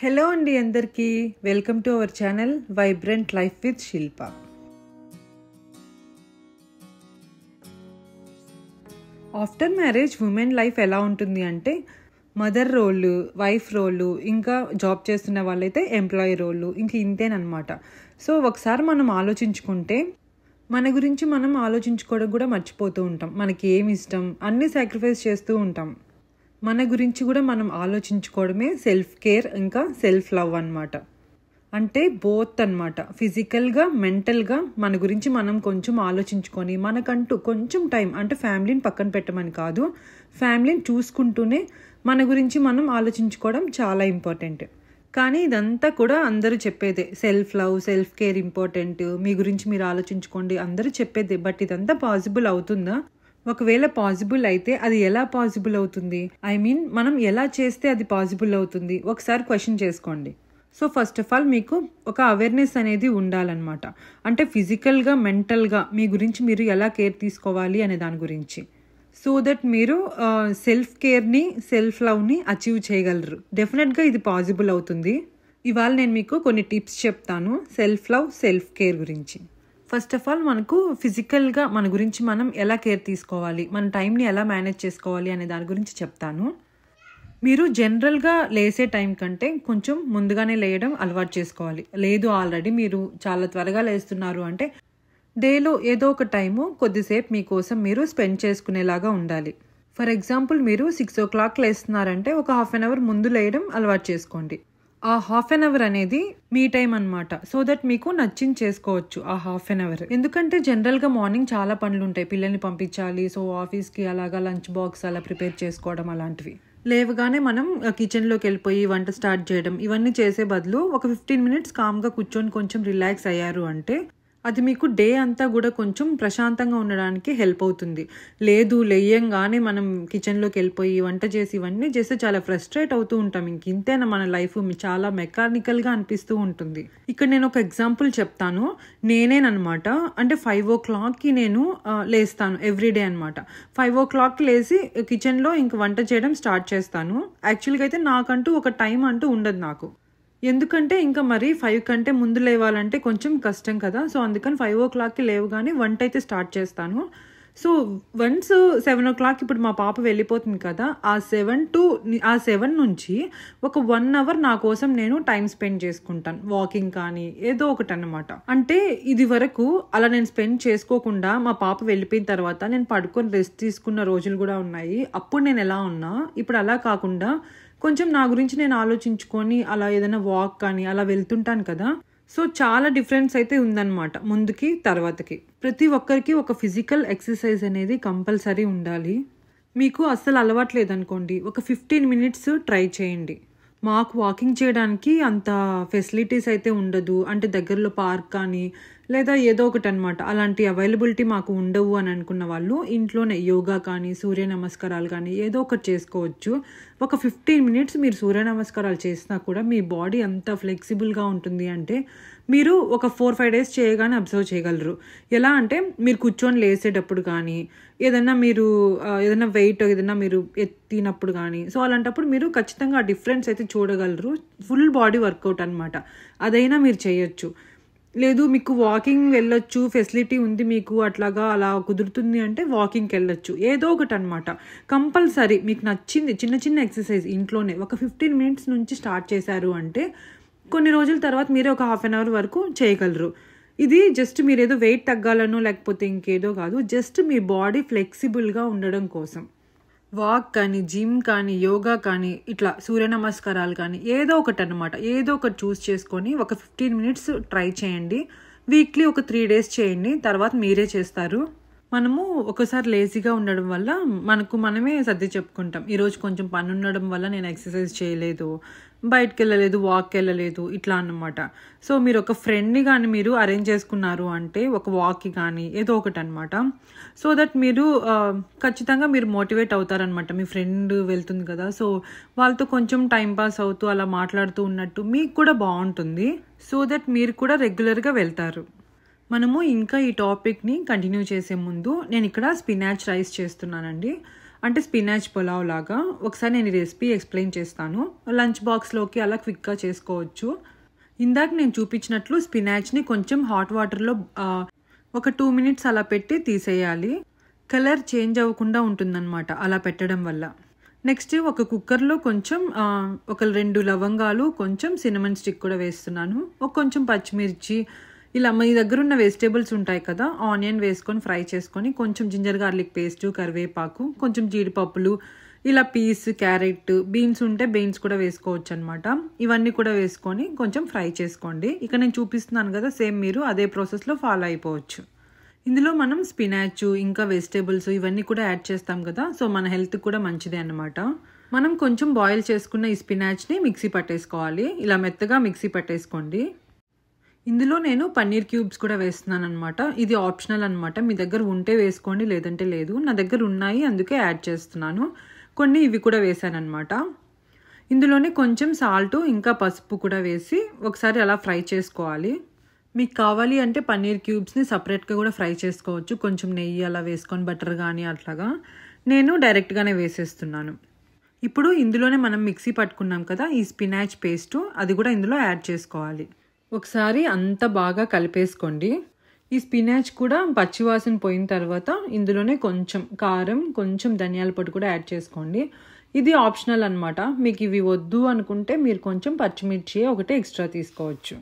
Hello అండి అందరికీ welcome to our channel vibrant life with Shilpa. After marriage women life ఎలా ఉంటుంది అంటే మదర్ రోలు, వైఫ్ రోలు, ఇంకా జాబ్ చేస్తున్న వాళ్ళైతే ఎంప్లాయీ రోలు, ఇంక ఇంతేనమాట. సో ఒకసారి మనం ఆలోచించుకుంటే మన గురించి మనం ఆలోచించుకోవడం కూడా మర్చిపోతూ ఉంటాం. మనకి ఏమి ఇష్టం అన్నీ సాక్రిఫైస్ చేస్తూ ఉంటాం. మన గురించి కూడా మనం ఆలోచించుకోవడమే సెల్ఫ్ కేర్, ఇంకా సెల్ఫ్ లవ్ అన్నమాట. అంటే బోత్ అన్నమాట. ఫిజికల్గా, మెంటల్గా మన గురించి మనం కొంచెం ఆలోచించుకొని మనకంటూ కొంచెం టైం, అంటే ఫ్యామిలీని పక్కన పెట్టమని కాదు, ఫ్యామిలీని చూసుకుంటూనే మన గురించి మనం ఆలోచించుకోవడం చాలా ఇంపార్టెంట్. కానీ ఇదంతా కూడా అందరూ చెప్పేదే, self love, self care important, మీ గురించి మీరు ఆలోచించుకోండి అందరూ చెప్పేదే. బట్ ఇదంతా పాసిబుల్ అవుతుందా? ఒకవేళ పాసిబుల్ అయితే అది ఎలా పాసిబుల్ అవుతుంది? మనం ఎలా చేస్తే అది పాసిబుల్ అవుతుంది? ఒకసారి క్వశ్చన్ చేసుకోండి. సో ఫస్ట్ ఆఫ్ ఆల్ మీకు ఒక అవేర్నెస్ అనేది ఉండాలన్నమాట. అంటే ఫిజికల్గా, మెంటల్గా మీ గురించి మీరు ఎలా కేర్ తీసుకోవాలి అనే దాని గురించి. సో దట్ మీరు సెల్ఫ్ కేర్ని, సెల్ఫ్ లవ్ని అచీవ్ చేయగలరు. డెఫినెట్గా ఇది పాసిబుల్ అవుతుంది. ఇవాళ నేను మీకు కొన్ని టిప్స్ చెప్తాను సెల్ఫ్ లవ్, సెల్ఫ్ కేర్ గురించి. ఫస్ట్ ఆఫ్ ఆల్ మనకు ఫిజికల్గా మన గురించి మనం ఎలా కేర్ తీసుకోవాలి, మన టైంని ఎలా మేనేజ్ చేసుకోవాలి అనే దాని గురించి చెప్తాను. మీరు జనరల్గా లేసే టైం కంటే కొంచెం ముందుగానే లేయడం అలవాటు చేసుకోవాలి. లేదు ఆల్రెడీ మీరు చాలా త్వరగా లేస్తున్నారు అంటే డేలో ఏదో ఒక టైము కొద్దిసేపు మీకోసం మీరు స్పెండ్ చేసుకునేలాగా ఉండాలి. ఫర్ ఎగ్జాంపుల్ మీరు 6 o'clock లేస్తున్నారంటే ఒక హాఫ్ అన్ అవర్ ముందు లేయడం అలవాటు చేసుకోండి. ఆ హాఫ్ అన్ అవర్ అనేది మీ టైం అనమాట. సో దట్ మీకు నచ్చింది చేసుకోవచ్చు ఆ హాఫ్ అన్ అవర్. ఎందుకంటే జనరల్గా మార్నింగ్ చాలా పనులు ఉంటాయి, పిల్లల్ని పంపించాలి, సో ఆఫీస్కి అలాగా లంచ్ బాక్స్ అలా ప్రిపేర్ చేసుకోవడం అలాంటివి. లేవగానే మనం కిచెన్లోకి వెళ్ళిపోయి వంట స్టార్ట్ చేయడం, ఇవన్నీ చేసే బదులు ఒక 15 minutes కామ్గా కూర్చొని కొంచెం రిలాక్స్ అయ్యారు అంటే అది మీకు డే అంతా కూడా కొంచెం ప్రశాంతంగా ఉండడానికి హెల్ప్ అవుతుంది. లేదు లేయంగానే మనం కిచెన్లోకి వెళ్ళిపోయి వంట చేసి ఇవన్నీ చేస్తే చాలా ఫ్రస్ట్రేట్ అవుతూ ఉంటాం. ఇంతేనా మన లైఫ్ చాలా మెకానికల్గా అనిపిస్తూ ఉంటుంది. ఇక్కడ నేను ఒక ఎగ్జాంపుల్ చెప్తాను. నేనేనమాట, అంటే 5 o'clockకి నేను లేస్తాను ఎవ్రీడే అనమాట. 5 o'clockకి లేచి కిచెన్లో ఇంక వంట చేయడం స్టార్ట్ చేస్తాను. యాక్చువల్గా అయితే నాకంటూ ఒక టైం అంటూ ఉండదు నాకు. ఎందుకంటే ఇంకా మరి 5 కంటే ముందు లేవాలంటే కొంచెం కష్టం కదా. సో అందుకని 5 o'clockకి లేవగానే వంట అయితే స్టార్ట్ చేస్తాను. సో వన్స్ 7 o'clock ఇప్పుడు మా పాప వెళ్ళిపోతుంది కదా, ఆ 7 నుంచి ఒక 1 hour నా కోసం నేను టైం స్పెండ్ చేసుకుంటాను. వాకింగ్ కానీ ఏదో ఒకటి అనమాట. అంటే ఇది వరకు అలా నేను స్పెండ్ చేసుకోకుండా మా పాప వెళ్ళిపోయిన తర్వాత నేను పడుకొని రెస్ట్ తీసుకున్న రోజులు కూడా ఉన్నాయి. అప్పుడు నేను ఎలా ఉన్నా, ఇప్పుడు అలా కాకుండా కొంచెం నా గురించి నేను ఆలోచించుకొని అలా ఏదైనా వాక్ కానీ అలా వెళ్తుంటాను కదా. సో చాలా డిఫరెన్స్ అయితే ఉందన్నమాట ముందుకి తర్వాతకి. ప్రతి ఒక్కరికి ఒక ఫిజికల్ ఎక్సర్సైజ్ అనేది కంపల్సరీ ఉండాలి. మీకు అస్సలు అలవాట్లేదనుకోండి, ఒక 15 minutes ట్రై చేయండి. మాకు వాకింగ్ చేయడానికి అంత ఫెసిలిటీస్ అయితే ఉండదు, అంటే దగ్గరలో పార్క్ కానీ లేదా ఏదో ఒకటి అనమాట, అలాంటి అవైలబిలిటీ మాకు ఉండవు అని అనుకున్న వాళ్ళు ఇంట్లోనే యోగా కానీ సూర్య నమస్కారాలు కానీ ఏదో ఒకటి చేసుకోవచ్చు. ఒక 15 minutes మీరు సూర్య నమస్కారాలు చేసినా కూడా మీ బాడీ అంత ఫ్లెక్సిబుల్గా ఉంటుంది. అంటే మీరు ఒక 4-5 days చేయగానే అబ్జర్వ్ చేయగలరు. ఎలా అంటే మీరు కూర్చొని లేసేటప్పుడు కానీ ఏదైనా మీరు ఏదైనా వెయిట్ ఏదైనా మీరు ఎత్తినప్పుడు కానీ, సో అలాంటప్పుడు మీరు ఖచ్చితంగా ఆ డిఫరెన్స్ అయితే చూడగలరు. ఫుల్ బాడీ వర్కౌట్ అనమాట. అదైనా మీరు చేయొచ్చు. లేదు మీకు వాకింగ్ వెళ్ళొచ్చు, ఫెసిలిటీ ఉంది మీకు, అట్లాగా అలా కుదురుతుంది అంటే వాకింగ్కి వెళ్ళొచ్చు, ఏదో ఒకటి అనమాట. కంపల్సరీ మీకు నచ్చింది చిన్న చిన్న ఎక్సర్సైజ్ ఇంట్లోనే ఒక 15 minutes నుంచి స్టార్ట్ చేశారు అంటే కొన్ని రోజుల తర్వాత మీరే ఒక హాఫ్ అన్ అవర్ వరకు చేయగలరు. ఇది జస్ట్ మీరు ఏదో వెయిట్ తగ్గాలనో లేకపోతే ఇంకేదో కాదు, జస్ట్ మీ బాడీ ఫ్లెక్సిబుల్గా ఉండడం కోసం. వాక్ కానీ, జిమ్ కానీ, యోగా కానీ, ఇట్లా సూర్య నమస్కారాలు కానీ ఏదో ఒకటి అనమాట. ఏదో ఒకటి చూస్ చేసుకొని ఒక 15 minutes ట్రై చేయండి. వీక్లీ ఒక 3 days చేయండి, తర్వాత మీరే చేస్తారు. మనము ఒకసారి లేజీగా ఉండడం వల్ల మనమే సర్ది చెప్పుకుంటాం, ఈరోజు కొంచెం పని ఉండడం వల్ల నేను ఎక్సర్సైజ్ చేయలేదు, బయటకు వెళ్ళలేదు, వాక్కి వెళ్ళలేదు, ఇట్లా అన్నమాట. సో మీరు ఒక ఫ్రెండ్ని కానీ మీరు అరేంజ్ చేసుకున్నారు అంటే ఒక వాక్కి కానీ ఏదో ఒకటి అనమాట. సో దట్ మీరు ఖచ్చితంగా మీరు మోటివేట్ అవుతారనమాట. మీ ఫ్రెండ్ వెళ్తుంది కదా, సో వాళ్ళతో కొంచెం టైంపాస్ అవుతూ అలా మాట్లాడుతూ ఉన్నట్టు మీకు కూడా బాగుంటుంది. సో దట్ మీరు కూడా రెగ్యులర్గా వెళ్తారు. మనము ఇంకా ఈ టాపిక్ని కంటిన్యూ చేసే ముందు నేను ఇక్కడ స్పినాచ్ రైస్ చేస్తున్నానండి. అంటే స్పినాచ్ పులావ్ లాగా. ఒకసారి నేను ఈ రెసిపీ ఎక్స్ప్లెయిన్ చేస్తాను. లంచ్ బాక్స్లోకి అలా క్విక్గా చేసుకోవచ్చు. ఇందాక నేను చూపించినట్లు స్పినాచ్ని కొంచెం హాట్ వాటర్లో ఒక 2 మినిట్స్ అలా పెట్టి తీసేయాలి. కలర్ చేంజ్ అవ్వకుండా ఉంటుందన్నమాట అలా పెట్టడం వల్ల. నెక్స్ట్ ఒక కుక్కర్లో కొంచెం ఒక 2 లవంగాలు, కొంచెం సినమన్ స్టిక్ కూడా వేస్తున్నాను. కొంచెం పచ్చిమిర్చి, ఇలా మీ దగ్గర ఉన్న వెజిటేబుల్స్ ఉంటాయి కదా, ఆనియన్ వేసుకొని ఫ్రై చేసుకొని, కొంచెం జింజర్ గార్లిక్ పేస్ట్, కరివేపాకు, కొంచెం జీడిపప్పులు, ఇలా పీస్, క్యారెట్, బీన్స్ ఉంటే బీన్స్ కూడా వేసుకోవచ్చు అనమాట. ఇవన్నీ కూడా వేసుకొని కొంచెం ఫ్రై చేసుకోండి. ఇక నేను చూపిస్తున్నాను కదా, సేమ్ మీరు అదే ప్రాసెస్లో ఫాలో అయిపోవచ్చు. ఇందులో మనం స్పినాచ్ ఇంకా వెజిటేబుల్స్ ఇవన్నీ కూడా యాడ్ చేస్తాం కదా, సో మన హెల్త్ కూడా మంచిదే అన్నమాట. మనం కొంచెం బాయిల్ చేసుకున్న ఈ స్పినాచ్ని మిక్సీ పట్టేసుకోవాలి. ఇలా మెత్తగా మిక్సీ పట్టేసుకోండి. ఇందులో నేను పన్నీర్ క్యూబ్స్ కూడా వేస్తున్నాను అనమాట. ఇది ఆప్షనల్ అనమాట, మీ దగ్గర ఉంటే వేసుకోండి, లేదంటే లేదు. నా దగ్గర ఉన్నాయి, అందుకే యాడ్ చేస్తున్నాను. కొన్ని ఇవి కూడా వేసాను అనమాట. ఇందులోనే కొంచెం సాల్ట్ ఇంకా పసుపు కూడా వేసి ఒకసారి అలా ఫ్రై చేసుకోవాలి. మీకు కావాలి అంటే పన్నీర్ క్యూబ్స్ని సపరేట్గా కూడా ఫ్రై చేసుకోవచ్చు, కొంచెం నెయ్యి అలా వేసుకొని, బటర్ కానీ అట్లాగా. నేను డైరెక్ట్గానే వేసేస్తున్నాను. ఇప్పుడు ఇందులోనే మనం మిక్సీ పట్టుకున్నాం కదా ఈ స్పినాచ్ పేస్టు, అది కూడా ఇందులో యాడ్ చేసుకోవాలి. ఒకసారి అంతా బాగా కలిపేసుకోండి. ఈ స్పినాచ్ కూడా పచ్చివాసన పోయిన తర్వాత ఇందులోనే కొంచెం కారం, కొంచెం ధనియాల పొడి కూడా యాడ్ చేసుకోండి. ఇది ఆప్షనల్ అనమాట. మీకు ఇవి వద్దు అనుకుంటే మీరు కొంచెం పచ్చిమిర్చి ఒకటే ఎక్స్ట్రా తీసుకోవచ్చు.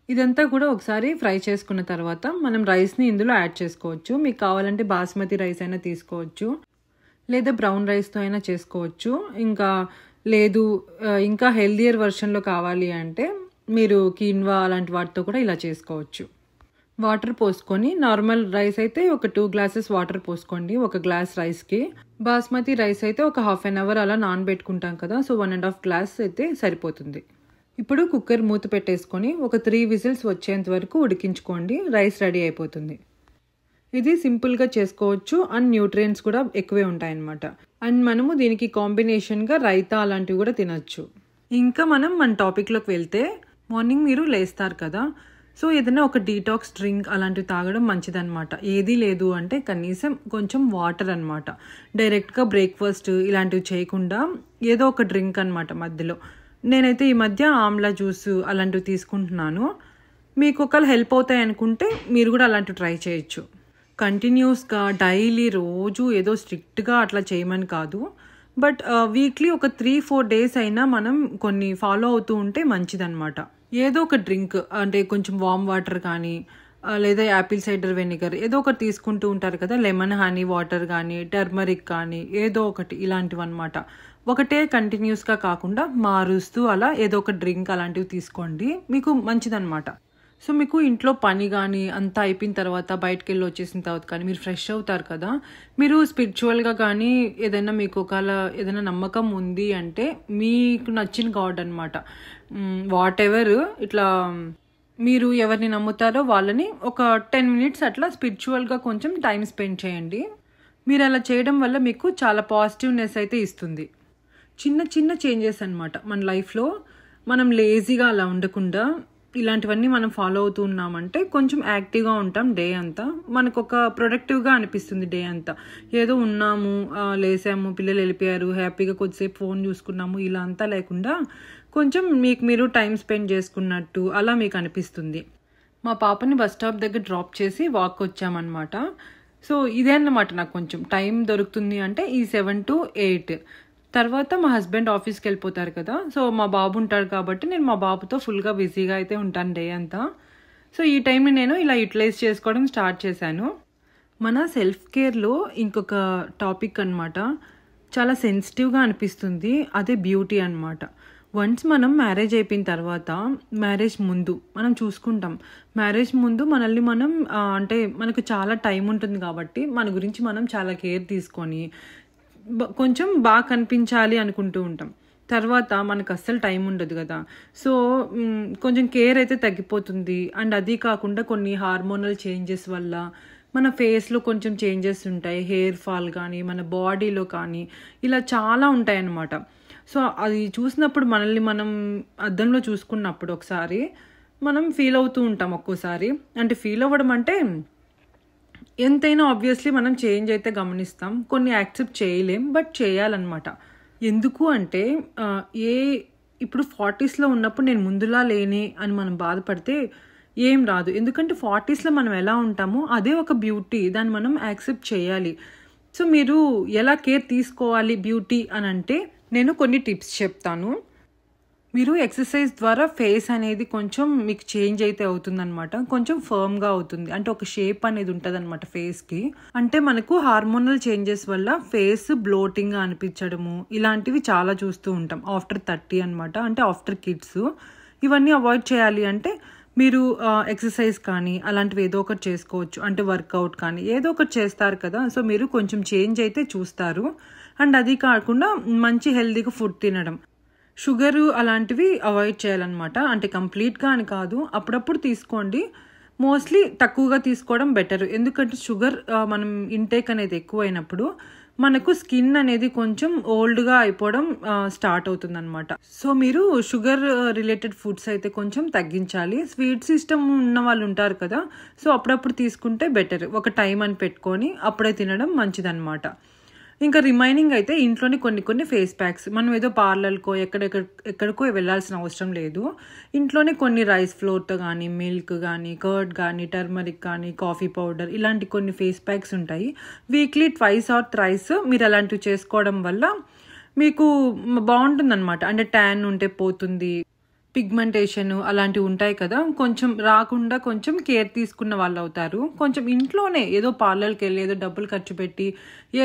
ఇదంతా కూడా ఒకసారి ఫ్రై చేసుకున్న తర్వాత మనం రైస్ని ఇందులో యాడ్ చేసుకోవచ్చు. మీకు కావాలంటే బాస్మతి రైస్ అయినా తీసుకోవచ్చు, లేదా బ్రౌన్ రైస్తో అయినా చేసుకోవచ్చు. ఇంకా లేదు ఇంకా హెల్దియర్ వర్షన్లో కావాలి అంటే మీరు కీన్వా అలాంటి వాటితో కూడా ఇలా చేసుకోవచ్చు. వాటర్ పోసుకొని, నార్మల్ రైస్ అయితే ఒక 2 గ్లాసెస్ వాటర్ పోసుకోండి ఒక గ్లాస్ రైస్కి. బాస్మతి రైస్ అయితే ఒక హాఫ్ అన్ అవర్ అలా నానబెట్టుకుంటాం కదా, సో 1.5 గ్లాస్ అయితే సరిపోతుంది. ఇప్పుడు కుక్కర్ మూత పెట్టేసుకొని ఒక 3 విజిల్స్ వచ్చేంత వరకు ఉడికించుకోండి. రైస్ రెడీ అయిపోతుంది. ఇది సింపుల్గా చేసుకోవచ్చు అండ్ న్యూట్రియంట్స్ కూడా ఎక్కువే ఉంటాయన్నమాట. అండ్ మనము దీనికి కాంబినేషన్గా రైతా అలాంటివి కూడా తినచ్చు. ఇంకా మనం మన టాపిక్లోకి వెళ్తే, మార్నింగ్ మీరు లేస్తారు కదా, సో ఏదైనా ఒక డీటాక్స్ డ్రింక్ అలాంటివి తాగడం మంచిదన్నమాట. ఏదీ లేదు అంటే కనీసం కొంచెం వాటర్ అనమాట. డైరెక్ట్గా బ్రేక్ఫాస్ట్ ఇలాంటివి చేయకుండా ఏదో ఒక డ్రింక్ అనమాట మధ్యలో. నేనైతే ఈ మధ్య ఆమ్లా జ్యూస్ అలాంటివి తీసుకుంటున్నాను. మీకు ఒకవేళ హెల్ప్ అవుతాయి అనుకుంటే మీరు కూడా అలాంటివి ట్రై చేయొచ్చు. కంటిన్యూస్గా డైలీ రోజు ఏదో స్ట్రిక్ట్గా అట్లా చేయమని కాదు, బట్ వీక్లీ ఒక 3-4 డేస్ అయినా మనం కొన్ని ఫాలో అవుతూ ఉంటే మంచిదన్నమాట. ఏదో ఒక డ్రింక్ అంటే కొంచెం వామ్ వాటర్ కానీ, లేదా యాపిల్ సైడర్ వెనిగర్ ఏదో ఒకటి తీసుకుంటూ ఉంటారు కదా, లెమన్ హనీ వాటర్ కానీ, టర్మరిక్ కానీ, ఏదో ఒకటి ఇలాంటివి అనమాట. ఒకటే కంటిన్యూస్గా కాకుండా మారుస్తూ అలా ఏదో ఒక డ్రింక్ అలాంటివి తీసుకోండి, మీకు మంచిదన్నమాట. సో మీకు ఇంట్లో పని కానీ అంతా అయిపోయిన తర్వాత బయటకు వెళ్ళి వచ్చేసిన తర్వాత కానీ మీరు ఫ్రెష్ అవుతారు కదా, మీరు స్పిరిచువల్గా కానీ ఏదైనా మీకు ఒకవేళ ఏదైనా నమ్మకం ఉంది అంటే మీకు నచ్చిన గాడ్ అనమాట, వాట్ ఎవర్, ఇట్లా మీరు ఎవరిని నమ్ముతారో వాళ్ళని ఒక 10 మినిట్స్ అట్లా స్పిరిచువల్గా కొంచెం టైం స్పెండ్ చేయండి. మీరు అలా చేయడం వల్ల మీకు చాలా పాజిటివ్నెస్ అయితే ఇస్తుంది. చిన్న చిన్న చేంజెస్ అనమాట మన లైఫ్లో. మనం లేజీగా అలా ఉండకుండా ఇలాంటివన్నీ మనం ఫాలో అవుతూ ఉన్నామంటే కొంచెం యాక్టివ్గా ఉంటాం డే అంతా. మనకు ఒక ప్రొడక్టివ్గా అనిపిస్తుంది డే అంతా. ఏదో ఉన్నాము, లేసాము, పిల్లలు వెళ్ళిపోయారు, హ్యాపీగా కొద్దిసేపు ఫోన్ చూసుకున్నాము, ఇలా అంతా లేకుండా కొంచెం మీకు మీరు టైం స్పెండ్ చేసుకున్నట్టు అలా మీకు అనిపిస్తుంది. మా పాపని బస్ స్టాప్ దగ్గర డ్రాప్ చేసి వాక్ వచ్చామన్నమాట. సో ఇదే అన్నమాట, నాకు కొంచెం టైం దొరుకుతుంది అంటే ఈ 7 to 8 తర్వాత మా హస్బెండ్ ఆఫీస్కి వెళ్ళిపోతారు కదా, సో మా బాబు ఉంటాడు కాబట్టి నేను మా బాబుతో ఫుల్గా బిజీగా అయితే ఉంటాను డే అంతా. సో ఈ టైంని నేను ఇలా యూటిలైజ్ చేసుకోవడం స్టార్ట్ చేశాను. మన సెల్ఫ్ కేర్లో ఇంకొక టాపిక్ అనమాట, చాలా సెన్సిటివ్గా అనిపిస్తుంది, అదే బ్యూటీ అనమాట. వన్స్ మనం మ్యారేజ్ అయిపోయిన తర్వాత, మ్యారేజ్ ముందు మనం చూసుకుంటాం, మ్యారేజ్ ముందు మనల్ని మనం అంటే మనకు చాలా టైం ఉంటుంది కాబట్టి మన గురించి మనం చాలా కేర్ తీసుకొని కొంచెం బాగా కనిపించాలి అనుకుంటూ ఉంటాం. తర్వాత మనకు అస్సలు టైం ఉండదు కదా, సో కొంచెం కేర్ అయితే తగ్గిపోతుంది. అండ్ అది కాకుండా కొన్ని హార్మోనల్ చేంజెస్ వల్ల మన ఫేస్లో కొంచెం చేంజెస్ ఉంటాయి, హెయిర్ ఫాల్ కానీ మన బాడీలో కానీ ఇలా చాలా ఉంటాయి అన్నమాట. సో అది చూసినప్పుడు మనల్ని మనం అద్దంలో చూసుకున్నప్పుడు ఒకసారి మనం ఫీల్ అవుతూ ఉంటాం ఒక్కోసారి. అంటే ఫీల్ అవ్వడం అంటే ఎంతైనా ఆబ్వియస్లీ మనం చేంజ్ అయితే గమనిస్తాం, కొన్ని యాక్సెప్ట్ చేయలేం, బట్ చేయాలన్నమాట. ఎందుకు అంటే ఏ ఇప్పుడు 40స్లో ఉన్నప్పుడు నేను ముందులా లేనే అని మనం బాధపడితే ఏం రాదు. ఎందుకంటే 40స్లో మనం ఎలా ఉంటామో అదే ఒక బ్యూటీ, దాన్ని మనం యాక్సెప్ట్ చేయాలి. సో మీరు ఎలా కేర్ తీసుకోవాలి బ్యూటీ అని అంటే నేను కొన్ని టిప్స్ చెప్తాను. మీరు ఎక్సర్సైజ్ ద్వారా ఫేస్ అనేది కొంచెం మీకు చేంజ్ అయితే అవుతుందన్నమాట. కొంచెం ఫర్మ్గా అవుతుంది, అంటే ఒక షేప్ అనేది ఉంటుంది అనమాట ఫేస్కి. అంటే మనకు హార్మోనల్ చేంజెస్ వల్ల ఫేస్ బ్లోటింగ్గా అనిపించడము ఇలాంటివి చాలా చూస్తూ ఉంటాం ఆఫ్టర్ 30 అనమాట, అంటే ఆఫ్టర్ కిడ్స్. ఇవన్నీ అవాయిడ్ చేయాలి అంటే మీరు ఎక్సర్సైజ్ కానీ అలాంటివి ఏదో ఒకటి చేసుకోవచ్చు, అంటే వర్కౌట్ కానీ ఏదో ఒకటి చేస్తారు కదా, సో మీరు కొంచెం చేంజ్ అయితే చూస్తారు. అండ్ అది కాకుండా మంచి హెల్తీగా ఫుడ్ తినడం, షుగరు అలాంటివి అవాయిడ్ చేయాలన్నమాట. అంటే కంప్లీట్గా అని కాదు, అప్పుడప్పుడు తీసుకోండి, మోస్ట్లీ తక్కువగా తీసుకోవడం బెటర్. ఎందుకంటే షుగర్ మనం ఇంటేక్ అనేది ఎక్కువైనప్పుడు మనకు స్కిన్ అనేది కొంచెం ఓల్డ్గా అయిపోవడం స్టార్ట్ అవుతుంది అనమాట. సో మీరు షుగర్ రిలేటెడ్ ఫుడ్స్ అయితే కొంచెం తగ్గించాలి. స్వీట్ సిస్టమ్ ఉన్న వాళ్ళు ఉంటారు కదా, సో అప్పుడప్పుడు తీసుకుంటే బెటర్. ఒక టైం అని పెట్టుకొని అప్పుడే తినడం మంచిదన్నమాట. ఇంకా రిమైనింగ్ అయితే ఇంట్లోనే కొన్ని ఫేస్ ప్యాక్స్, మనం ఏదో పార్లర్కో ఎక్కడికో వెళ్ళాల్సిన అవసరం లేదు. ఇంట్లోనే కొన్ని రైస్ ఫ్లోర్తో కానీ, మిల్క్ కానీ, కర్డ్ కానీ, టర్మరిక్ కానీ, కాఫీ పౌడర్ ఇలాంటి కొన్ని ఫేస్ ప్యాక్స్ ఉంటాయి. వీక్లీ 2 or 3 మీరు అలాంటివి చేసుకోవడం వల్ల మీకు బాగుంటుందన్నమాట. అంటే ట్యాన్ ఉంటే పోతుంది, పిగ్మెంటేషన్ అలాంటివి ఉంటాయి కదా, కొంచెం రాకుండా కొంచెం కేర్ తీసుకున్న వాళ్ళు అవుతారు. కొంచెం ఇంట్లోనే ఏదో పార్లర్కి వెళ్ళి ఏదో డబ్బులు ఖర్చు పెట్టి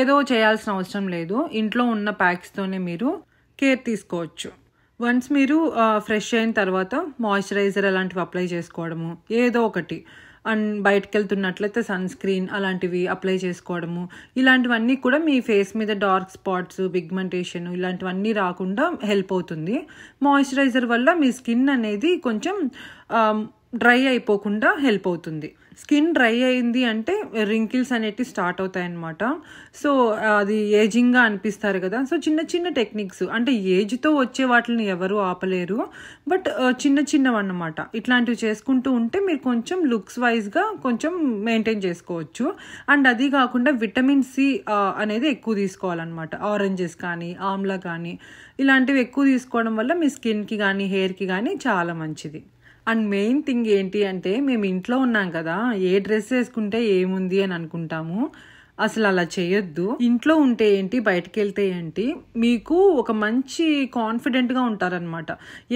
ఏదో చేయాల్సిన అవసరం లేదు. ఇంట్లో ఉన్న ప్యాక్స్తోనే మీరు కేర్ తీసుకోవచ్చు. వన్స్ మీరు ఫ్రెష్ అయిన తర్వాత మాయిశ్చరైజర్ అలాంటివి అప్లై చేసుకోవడము ఏదో ఒకటి, అండ్ బయటకు వెళ్తున్నట్లయితే సన్ స్క్రీన్ అలాంటివి అప్లై చేసుకోవడము, ఇలాంటివన్నీ కూడా మీ ఫేస్ మీద డార్క్ స్పాట్స్, పిగ్మెంటేషన్ ఇలాంటివన్నీ రాకుండా హెల్ప్ అవుతుంది. మాయిశ్చరైజర్ వల్ల మీ స్కిన్ అనేది కొంచెం డ్రై అయిపోకుండా హెల్ప్ అవుతుంది. స్కిన్ డ్రై అయింది అంటే రింకిల్స్ అనేటివి స్టార్ట్ అవుతాయి అన్నమాట. సో అది ఏజింగ్గా అనిపిస్తారు కదా, సో చిన్న టెక్నిక్స్, అంటే ఏజ్తో వచ్చే వాటిని ఎవరు ఆపలేరు, బట్ చిన్నవన్నమాట. ఇట్లాంటివి చేసుకుంటూ ఉంటే మీరు కొంచెం లుక్స్ వైజ్గా కొంచెం మెయింటైన్ చేసుకోవచ్చు. అండ్ అది కాకుండా విటమిన్ సి అనేది ఎక్కువ తీసుకోవాలన్నమాట. ఆరెంజెస్ కానీ, ఆమ్లా కానీ ఇలాంటివి ఎక్కువ తీసుకోవడం వల్ల మీ స్కిన్కి కానీ హెయిర్కి కానీ చాలా మంచిది. అండ్ మెయిన్ థింగ్ ఏంటి అంటే మేము ఇంట్లో ఉన్నాం కదా, ఏ డ్రెస్ వేసుకుంటే ఏముంది అని అనుకుంటాము. అసలు అలా చేయొద్దు. ఇంట్లో ఉంటే ఏంటి, బయటకు వెళ్తే ఏంటి, మీకు ఒక మంచి కాన్ఫిడెంట్గా ఉంటారనమాట.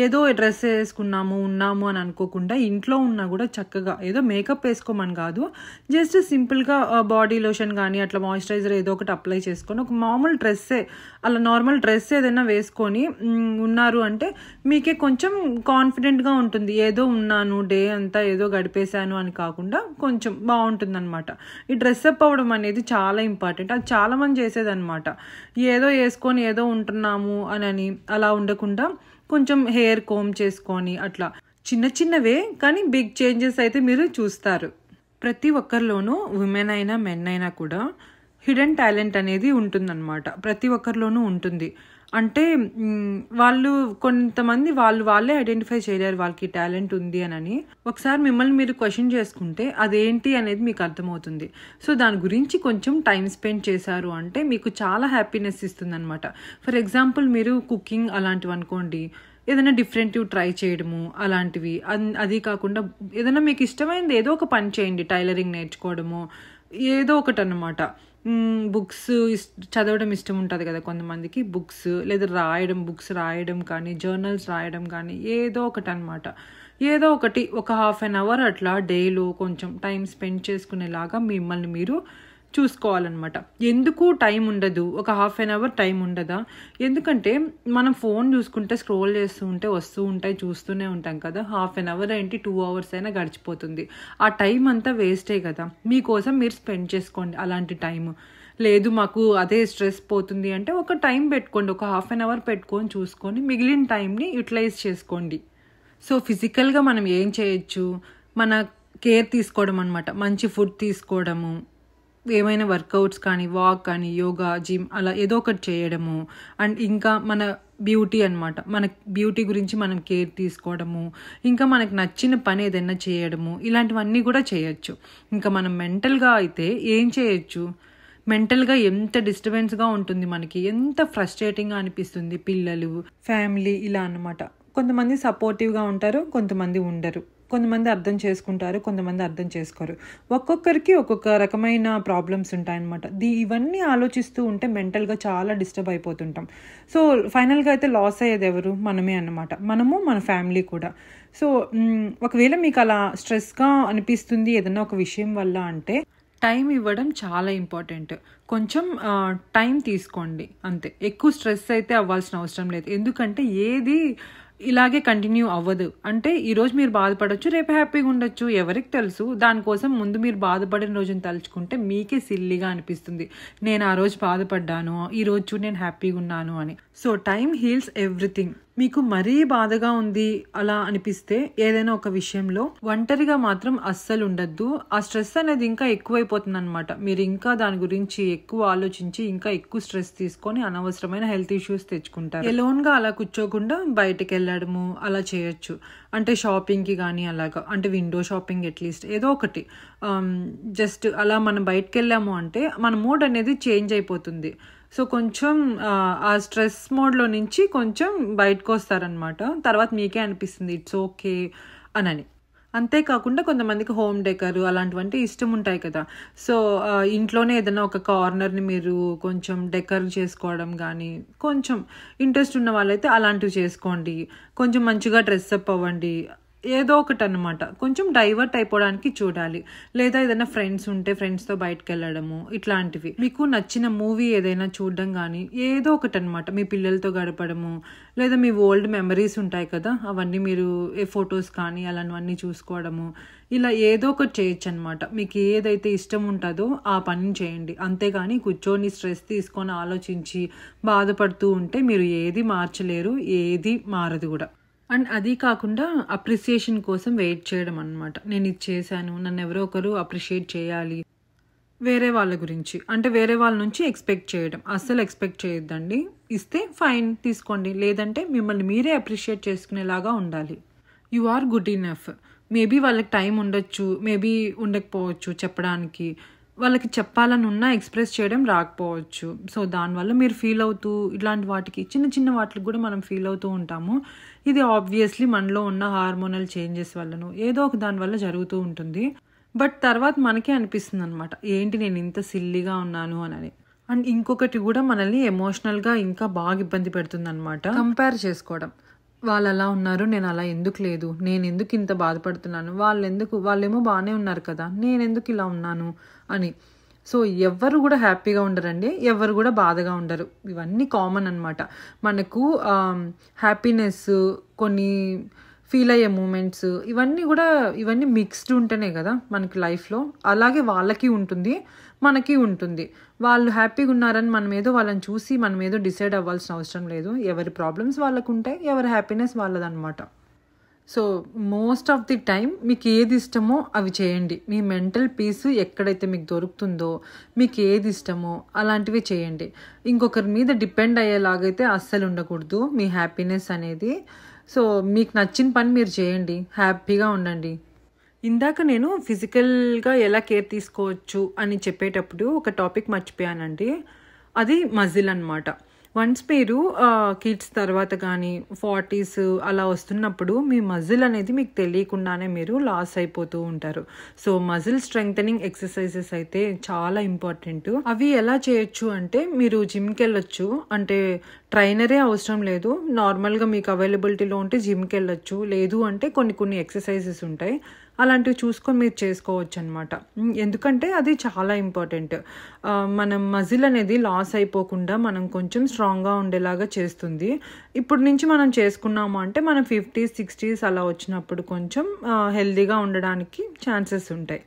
ఏదో డ్రెస్ వేసుకున్నాము ఉన్నాము అని అనుకోకుండా ఇంట్లో ఉన్నా కూడా చక్కగా ఏదో మేకప్ వేసుకోమని కాదు, జస్ట్ సింపుల్గా బాడీ లోషన్ కానీ అట్లా మాయిశ్చరైజర్ ఏదో ఒకటి అప్లై చేసుకొని ఒక మామూలు డ్రెస్సే, అలా నార్మల్ డ్రెస్ ఏదైనా వేసుకొని ఉన్నారు అంటే మీకే కొంచెం కాన్ఫిడెంట్గా ఉంటుంది. ఏదో ఉన్నాను, డే అంతా ఏదో గడిపేశాను అని కాకుండా కొంచెం బాగుంటుంది అనమాట. ఈ డ్రెస్అప్ అవ్వడం అనేది చాలా ఇంపార్టెంట్. అది చాలామంది చేసేదన్నమాట. ఏదో వేసుకొని ఏదో ఉంటున్నాము అని అలా ఉండకుండా కొంచెం హెయిర్ కోమ్ చేసుకొని అట్లా చిన్నవే కానీ బిగ్ చేంజెస్ అయితే మీరు చూస్తారు. ప్రతి ఒక్కరిలోనూ ఉమెన్ అయినా మెన్ అయినా కూడా హిడెన్ టాలెంట్ అనేది ఉంటుందన్నమాట. ప్రతి ఒక్కరిలోనూ ఉంటుంది. అంటే వాళ్ళు కొంతమంది వాళ్ళే ఐడెంటిఫై చేయలేరు వాళ్ళకి టాలెంట్ ఉంది అని. ఒకసారి మిమ్మల్ని మీరు క్వశ్చన్ చేసుకుంటే అదేంటి అనేది మీకు అర్థమవుతుంది. సో దాని గురించి కొంచెం టైం స్పెండ్ చేశారు అంటే మీకు చాలా హ్యాపీనెస్ ఇస్తుంది అనమాట. ఫర్ ఎగ్జాంపుల్ మీరు కుకింగ్ అలాంటివి అనుకోండి, ఏదైనా డిఫరెంటివ్ ట్రై చేయడము అలాంటివి. అది కాకుండా ఏదైనా మీకు ఇష్టమైనది ఏదో ఒక పని చేయండి, టైలరింగ్ నేర్చుకోవడము ఏదో ఒకటి అన్నమాట. బుక్స్ చదవడం ఇష్టం ఉంటుంది కదా కొంతమందికి, బుక్స్ లేదా బుక్స్ రాయడం కానీ, జర్నల్స్ రాయడం కానీ ఏదో ఒకటి అనమాట. ఏదో ఒకటి ఒక 1/2 hour అట్లా డేలో కొంచెం టైం స్పెండ్ చేసుకునేలాగా మిమ్మల్ని మీరు చూసుకోవాలన్నమాట. ఎందుకు టైం ఉండదు, ఒక 1/2 hour టైం ఉండదా? ఎందుకంటే మనం ఫోన్ చూసుకుంటే స్క్రోల్ చేస్తూ ఉంటే వస్తూ ఉంటాయి, చూస్తూనే ఉంటాం కదా. 1/2 hour ఏంటి 2 hours అయినా గడిచిపోతుంది. ఆ టైం అంతా వేస్టే కదా. మీకోసం మీరు స్పెండ్ చేసుకోండి అలాంటి టైము. లేదు మాకు అదే స్ట్రెస్ పోతుంది అంటే ఒక టైం పెట్టుకోండి, ఒక 1/2 hour పెట్టుకొని చూసుకొని మిగిలిన టైంని యూటిలైజ్ చేసుకోండి. సో ఫిజికల్గా మనం ఏం చేయొచ్చు, మన కేర్ తీసుకోవడం అనమాట. మంచి ఫుడ్ తీసుకోవడము, ఏమైనా వర్కౌట్స్ కానీ, వాక్ కానీ, యోగా, జిమ్ అలా ఏదో ఒకటి చేయడము, అండ్ ఇంకా మన బ్యూటీ అనమాట. మన బ్యూటీ గురించి మనం కేర్ తీసుకోవడము, ఇంకా మనకు నచ్చిన పని ఏదైనా చేయడము, ఇలాంటివన్నీ కూడా చేయొచ్చు. ఇంకా మనం మెంటల్గా అయితే ఏం చేయొచ్చు? మెంటల్గా ఎంత డిస్టర్బెన్స్గా ఉంటుంది మనకి, ఎంత ఫ్రస్ట్రేటింగ్గా అనిపిస్తుంది. పిల్లలు, ఫ్యామిలీ ఇలా అన్నమాట. కొంతమంది సపోర్టివ్గా ఉంటారు, కొంతమంది ఉండరు. కొంతమంది అర్థం చేసుకుంటారు, కొంతమంది అర్థం చేసుకోరు. ఒక్కొక్కరికి ఒక్కొక్క రకమైన ప్రాబ్లమ్స్ ఉంటాయన్నమాట. ఇవన్నీ ఆలోచిస్తూ ఉంటే మెంటల్గా చాలా డిస్టర్బ్ అయిపోతుంటాం. సో ఫైనల్గా అయితే లాస్ అయ్యేది ఎవరు? మనమే అన్నమాట. మనము, మన ఫ్యామిలీ కూడా. సో ఒకవేళ మీకు అలా స్ట్రెస్గా అనిపిస్తుంది ఏదైనా ఒక విషయం వల్ల అంటే టైం ఇవ్వడం చాలా ఇంపార్టెంట్. కొంచెం టైం తీసుకోండి అంతే. ఎక్కువ స్ట్రెస్ అయితే అవ్వాల్సిన అవసరం లేదు. ఎందుకంటే ఏది ఇలాగే కంటిన్యూ అవ్వదు. అంటే ఈరోజు మీరు బాధపడవచ్చు, రేపు హ్యాపీగా ఉండొచ్చు, ఎవరికి తెలుసు. దానికోసం ముందు మీరు బాధపడిన రోజుని తలుచుకుంటే మీకే సిల్లీగా అనిపిస్తుంది, నేను ఆ రోజు బాధపడ్డాను, ఈ రోజు నేను హ్యాపీగా ఉన్నాను అని. So time heels everything. మీకు మరీ బాధగా ఉంది అలా అనిపిస్తే ఏదైనా ఒక విషయంలో ఒంటరిగా మాత్రం అస్సలు ఉండద్దు. ఆ స్ట్రెస్ అనేది ఇంకా ఎక్కువైపోతుంది అనమాట. మీరు ఇంకా దాని గురించి ఎక్కువ ఆలోచించి ఇంకా ఎక్కువ స్ట్రెస్ తీసుకొని అనవసరమైన హెల్త్ ఇష్యూస్ తెచ్చుకుంటారు. ఎలోన్గా అలా కూర్చోకుండా బయటకు వెళ్ళడము అలా చేయొచ్చు. అంటే షాపింగ్కి కానీ అలాగా, అంటే విండో షాపింగ్ అట్లీస్ట్ ఏదో ఒకటి. జస్ట్ అలా మనం బయటకు వెళ్ళాము అంటే మన మూడ్ అనేది చేంజ్ అయిపోతుంది. సో కొంచెం ఆ స్ట్రెస్ మోడ్లో నుంచి కొంచెం బయటకు వస్తారనమాట. తర్వాత మీకే అనిపిస్తుంది ఇట్స్ ఓకే అని. అంతేకాకుండా కొంతమందికి హోమ్ డెకర్ అలాంటివంటే ఇష్టం ఉంటాయి కదా. సో ఇంట్లోనే ఏదైనా ఒక కార్నర్ని మీరు కొంచెం డెకర్ చేసుకోవడం కానీ, కొంచెం ఇంట్రెస్ట్ ఉన్న వాళ్ళైతే అలాంటివి చేసుకోండి. కొంచెం మంచిగా డ్రెస్అప్ అవ్వండి. ఏదో ఒకటి అనమాట. కొంచెం డైవర్ట్ అయిపోవడానికి చూడాలి. లేదా ఏదైనా ఫ్రెండ్స్ ఉంటే ఫ్రెండ్స్తో బయటకు వెళ్ళడము, ఇట్లాంటివి. మీకు నచ్చిన మూవీ ఏదైనా చూడడం కానీ ఏదో ఒకటి అనమాట. మీ పిల్లలతో గడపడము, లేదా మీ ఓల్డ్ మెమరీస్ ఉంటాయి కదా, అవన్నీ మీరు ఫొటోస్ కానీ అలాంటివన్నీ చూసుకోవడము, ఇలా ఏదో ఒకటి చేయొచ్చు అనమాట. మీకు ఏదైతే ఇష్టం ఉంటుందో ఆ పని చేయండి. అంతేగాని కూర్చొని స్ట్రెస్ తీసుకొని ఆలోచించి బాధపడుతూ ఉంటే మీరు ఏది మార్చలేరు, ఏది మారదు కూడా. అండ్ అది కాకుండా అప్రిసియేషన్ కోసం వెయిట్ చేయడం అనమాట. నేను ఇది చేశాను, నన్ను ఎవరో ఒకరు అప్రిషియేట్ చేయాలి. వేరే వాళ్ళ గురించి అంటే వేరే వాళ్ళ నుంచి ఎక్స్పెక్ట్ చేయడం అస్సలు ఎక్స్పెక్ట్ చేయొద్దండి. ఇస్తే ఫైన్ తీసుకోండి, లేదంటే మిమ్మల్ని మీరే అప్రిషియేట్ చేసుకునేలాగా ఉండాలి. You are good enough. Maybe వాళ్ళకి టైం ఉండొచ్చు, మేబీ ఉండకపోవచ్చు చెప్పడానికి. వాళ్ళకి చెప్పాలని ఉన్నా ఎక్స్ప్రెస్ చేయడం రాకపోవచ్చు. సో దానివల్ల మీరు ఫీల్ అవుతూ ఇట్లాంటి వాటికి చిన్న చిన్న వాటికి కూడా మనం ఫీల్ అవుతూ ఉంటాము. ఇది ఆబ్వియస్లీ మనలో ఉన్న హార్మోనల్ చేంజెస్ వల్లనో ఏదో ఒక దానివల్ల జరుగుతూ ఉంటుంది. బట్ తర్వాత మనకే అనిపిస్తుంది అనమాట, ఏంటి నేను ఇంత సిల్లీగా ఉన్నాను అని. అండ్ ఇంకొకటి కూడా మనల్ని ఎమోషనల్గా ఇంకా బాగా ఇబ్బంది పెడుతుంది అనమాట, కంపేర్ చేసుకోవడం. వాళ్ళు అలా ఉన్నారు, నేను అలా ఎందుకు లేదు, నేను ఎందుకు ఇంత బాధపడుతున్నాను, వాళ్ళేమో బాగానే ఉన్నారు కదా, నేను ఎందుకు ఇలా ఉన్నాను అని. సో ఎవరు కూడా హ్యాపీగా ఉండరండి, ఎవరు కూడా బాధగా ఉండరు. ఇవన్నీ కామన్ అనమాట. మనకు హ్యాపీనెస్, కొన్ని ఫీల్ అయ్యే మూమెంట్స్, ఇవన్నీ మిక్స్డ్ ఉంటేనే కదా మనకి లైఫ్లో. అలాగే వాళ్ళకి ఉంటుంది, మనకి ఉంటుంది. వాళ్ళు హ్యాపీగా ఉన్నారని మనం ఏదో వాళ్ళని చూసి మనం ఏదో డిసైడ్ అవ్వాల్సిన అవసరం లేదు. ఎవరి ప్రాబ్లమ్స్ వాళ్ళకు ఉంటాయి, ఎవరి హ్యాపీనెస్ వాళ్ళదనమాట. So most of the time మీకు ఏది ఇష్టమో అవి చేయండి. మీ మెంటల్ పీస్ ఎక్కడైతే మీకు దొరుకుతుందో, మీకు ఏది ఇష్టమో అలాంటివి చేయండి. ఇంకొకరి మీద డిపెండ్ అయ్యేలాగైతే అస్సలు ఉండకూడదు మీ హ్యాపీనెస్ అనేది. సో మీకు నచ్చిన పని మీరు చేయండి, హ్యాపీగా ఉండండి. ఇందాక నేను ఫిజికల్గా ఎలా కేర్ తీసుకోవచ్చు అని చెప్పేటప్పుడు ఒక టాపిక్ మర్చిపోయానండి. అది మజిల్ అనమాట. వన్స్ మీరు కిడ్స్ తర్వాత కానీ 40s అలా వస్తున్నప్పుడు మీ మజిల్ అనేది మీకు తెలియకుండానే మీరు లాస్ అయిపోతూ ఉంటారు. సో మజిల్ స్ట్రెంగ్థనింగ్ ఎక్సర్సైజెస్ అయితే చాలా ఇంపార్టెంట్. అవి ఎలా చేయొచ్చు అంటే, మీరు జిమ్కి వెళ్ళొచ్చు, అంటే ట్రైనరే అవసరం లేదు, నార్మల్గా మీకు అవైలబిలిటీలో ఉంటే జిమ్కి వెళ్ళొచ్చు. లేదు అంటే కొన్ని ఎక్సర్సైజెస్ ఉంటాయి, అలాంటివి చూసుకొని మీరు చేసుకోవచ్చు అనమాట. ఎందుకంటే అది చాలా ఇంపార్టెంట్. మనం మజిల్ అనేది లాస్ అయిపోకుండా మనం కొంచెం స్ట్రాంగ్గా ఉండేలాగా చేస్తుంది. ఇప్పుడు నుంచి మనం చేసుకున్నాము అంటే మనం 50s 60s అలా వచ్చినప్పుడు కొంచెం హెల్దీగా ఉండడానికి ఛాన్సెస్ ఉంటాయి.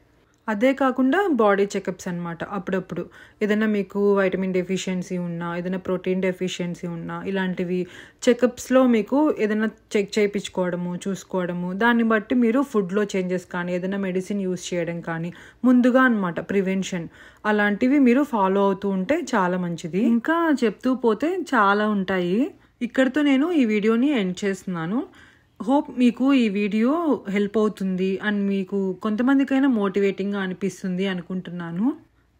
అదే కాకుండా బాడీ చెకప్స్ అనమాట. అప్పుడప్పుడు ఏదైనా మీకు వైటమిన్ డెఫిషియన్సీ ఉన్నా, ఏదైనా ప్రోటీన్ డెఫిషియన్సీ ఉన్నా, ఇలాంటివి చెకప్స్లో మీకు ఏదైనా చెక్ చేయించుకోవడము, చూసుకోవడము, దాన్ని బట్టి మీరు ఫుడ్లో చేంజెస్ కానీ ఏదైనా మెడిసిన్ యూస్ చేయడం కానీ ముందుగా అనమాట, ప్రివెన్షన్ అలాంటివి మీరు ఫాలో అవుతూ ఉంటే చాలా మంచిది. ఇంకా చెప్తూ పోతే చాలా ఉంటాయి. ఇక్కడితో నేను ఈ వీడియోని ఎండ్ చేస్తున్నాను. హోప్ మీకు ఈ వీడియో హెల్ప్ అవుతుంది అండ్ మీకు కొంతమందికైనా మోటివేటింగ్గా అనిపిస్తుంది అనుకుంటున్నాను.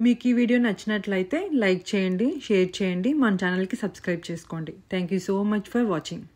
మీకు ఈ వీడియో నచ్చినట్లయితే లైక్ చేయండి, షేర్ చేయండి, మన ఛానల్కి సబ్స్క్రైబ్ చేసుకోండి. Thank you so much for watching.